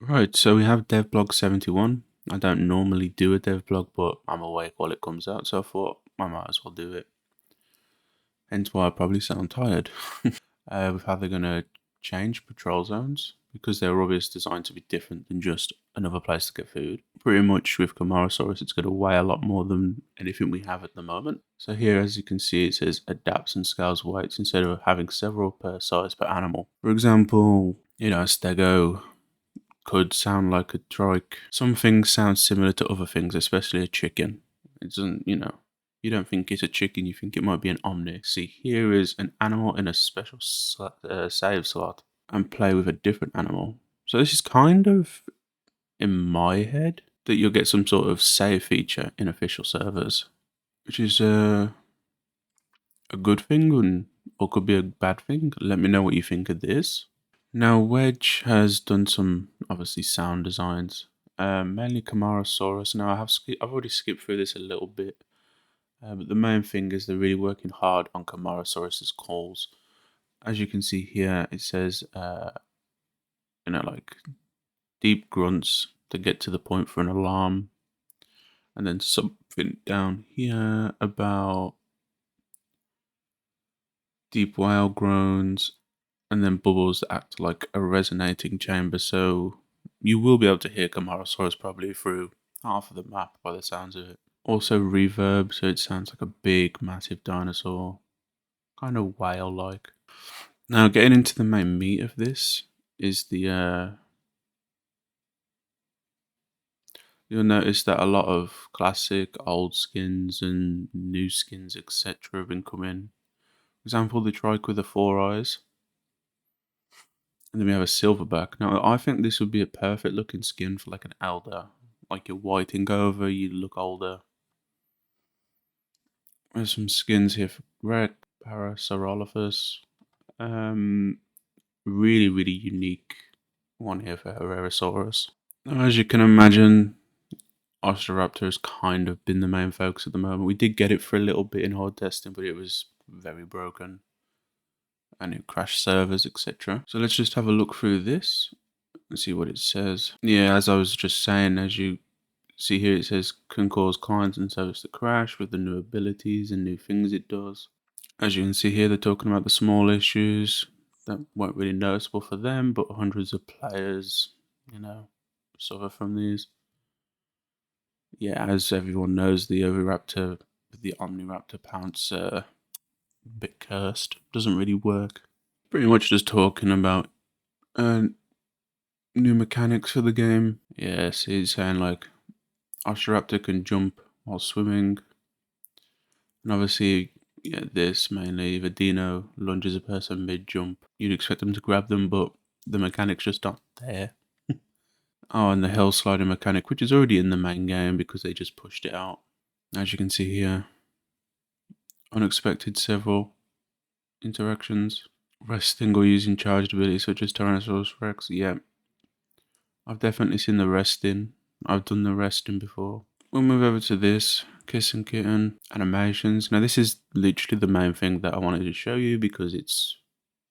Right, so we have DevBlog 71. I don't normally do a DevBlog, but I'm awake while it comes out, so I thought I might as well do it. Hence why I probably sound tired. With how they're going to change patrol zones, because they're obviously designed to be different than just another place to get food. Pretty much with Camarasaurus, it's going to weigh a lot more than anything we have at the moment. So here, as you can see, it says adapts and scales weights instead of having several per size per animal. For example, a stego could sound like a trike. Some things sound similar to other things, especially a chicken. It doesn't, you don't think it's a chicken, you think it might be an omni. See, here is an animal in a special save slot and play with a different animal. So this is kind of, in my head, that you'll get some sort of save feature in official servers, which is a good thing or could be a bad thing. Let me know what you think of this. Now, Wedge has done some obviously sound designs, mainly Camarasaurus. Now, I've already skipped through this a little bit, but the main thing is they're really working hard on Camarasaurus's calls. As you can see here, it says, like deep grunts to get to the point for an alarm, and then something down here about deep whale groans, and then bubbles that act like a resonating chamber. So you will be able to hear Camarasaurus probably through half of the map by the sounds of it. Also reverb, so it sounds like a big, massive dinosaur, kind of whale-like. Now, getting into the main meat of this is you'll notice that a lot of classic, old skins and new skins, etc., have been coming. For example, the trike with the four eyes. And then we have a silverback. Now, I think this would be a perfect looking skin for like an elder. Like you're whiting over, you look older. There's some skins here for Red Parasaurolophus. Um, really, really unique one here for Herrerasaurus. Now, as you can imagine, Osteoraptor has kind of been the main focus at the moment. We did get it for a little bit in horde testing, but it was very broken. And it crashed servers, etc. So let's just have a look through this. Let's see what it says. Yeah, as I was just saying, as you see here, it says can cause clients and servers to crash with the new abilities and new things it does. As you can see here, they're talking about the small issues that weren't really noticeable for them, but hundreds of players, suffer from these. Yeah, as everyone knows, the Oviraptor, the Omniraptor pounce, a bit cursed. Doesn't really work. Pretty much just talking about uh, new mechanics for the game. Yeah, see, it's saying like Oshiraptor can jump while swimming. And obviously, yeah, this mainly, if a dino lunges a person mid jump, you'd expect them to grab them, but the mechanics just aren't there. Oh, and the hill sliding mechanic, which is already in the main game because they just pushed it out. As you can see here, unexpected several interactions. Resting or using charged abilities such as Tyrannosaurus Rex. Yeah, I've definitely seen the resting. I've done the resting before. We'll move over to this, Kiss and Kitten, animations. Now this is literally the main thing that I wanted to show you because it's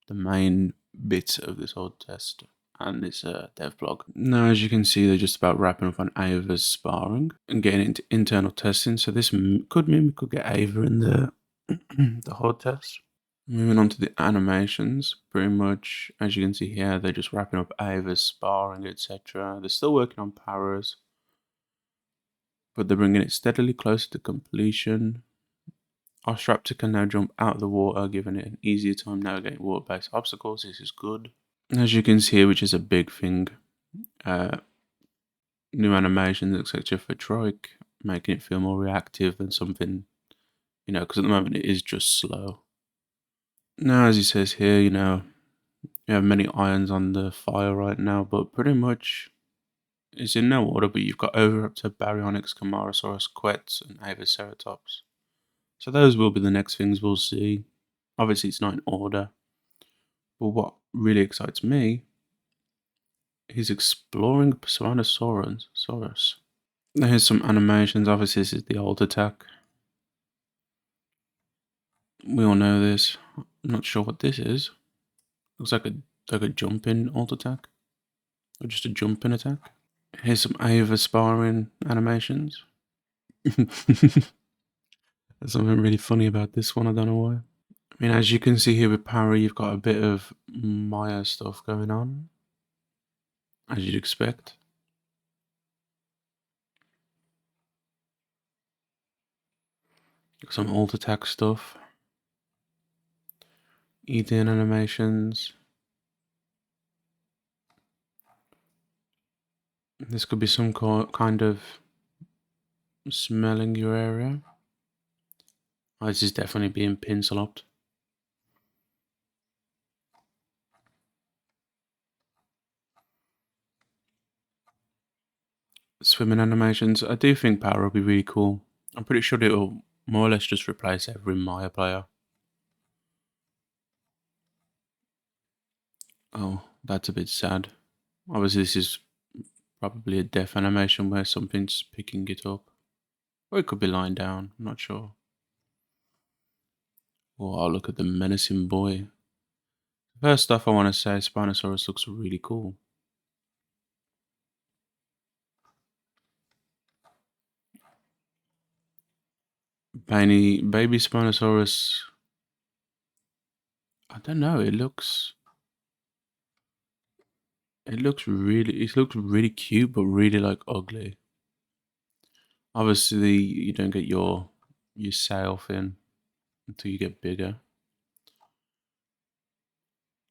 the main bit of this whole test and this dev blog. Now as you can see, they're just about wrapping up on Ava's sparring and getting into internal testing. So this could mean we could get Ava in the, the horde test. Moving on to the animations, pretty much as you can see here, they're just wrapping up Ava's sparring, etc. They're still working on Paras, but they're bringing it steadily closer to completion. Ostraptor can now jump out of the water, giving it an easier time navigating water-based obstacles. This is good. As you can see, which is a big thing, new animations, etc. for Trike, making it feel more reactive than something, because at the moment it is just slow. Now, as he says here, you have many irons on the fire right now, but pretty much it's in no order, but you've got Oviraptor, Baryonyx, Camarasaurus, Quetz, and Avaceratops. So those will be the next things we'll see. Obviously, it's not in order. But what really excites me is exploring Spinosaurus. Now here's some animations. Obviously, this is the old attack. We all know this. I'm not sure what this is. Looks like a jumping alt attack. or just a jumping attack. Here's some Ava sparring animations. There's something really funny about this one, I don't know why. I mean, as you can see here with Parry, you've got a bit of Maya stuff going on, as you'd expect. Some alt attack stuff. Eating animations. This could be some kind of smelling your area. Oh, this is definitely being pin slopped. Swimming animations. I do think Power will be really cool. I'm pretty sure it will more or less just replace every Maya player. Oh, that's a bit sad. Obviously, this is probably a death animation where something's picking it up. Or it could be lying down, I'm not sure. Oh, look at the menacing boy. First off, I want to say Spinosaurus looks really cool. Baby Spinosaurus. I don't know. It looks really cute, but really like ugly. Obviously, you don't get your sail fin until you get bigger.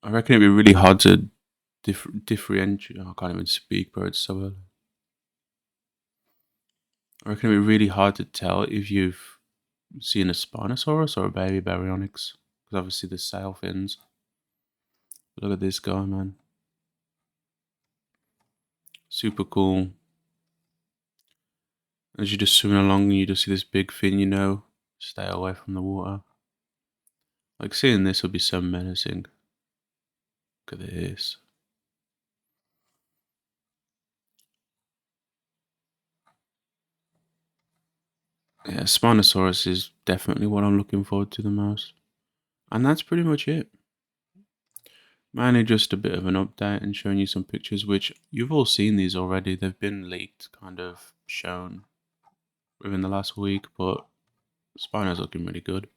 I reckon it'd be really hard to differentiate. I can't even speak, bro. It's so early. I reckon it'd be really hard to tell if you've seen a Spinosaurus or a baby Baryonyx, because obviously the sail fins. Look at this guy, man. Super cool. As you're just swimming along and you just see this big fin, you know, stay away from the water. Like seeing this would be so menacing. Look at this. Yeah, Spinosaurus is definitely what I'm looking forward to the most. And that's pretty much it. Mainly just a bit of an update and showing you some pictures, which you've all seen these already. They've been leaked, kind of shown within the last week, but Spino's looking really good.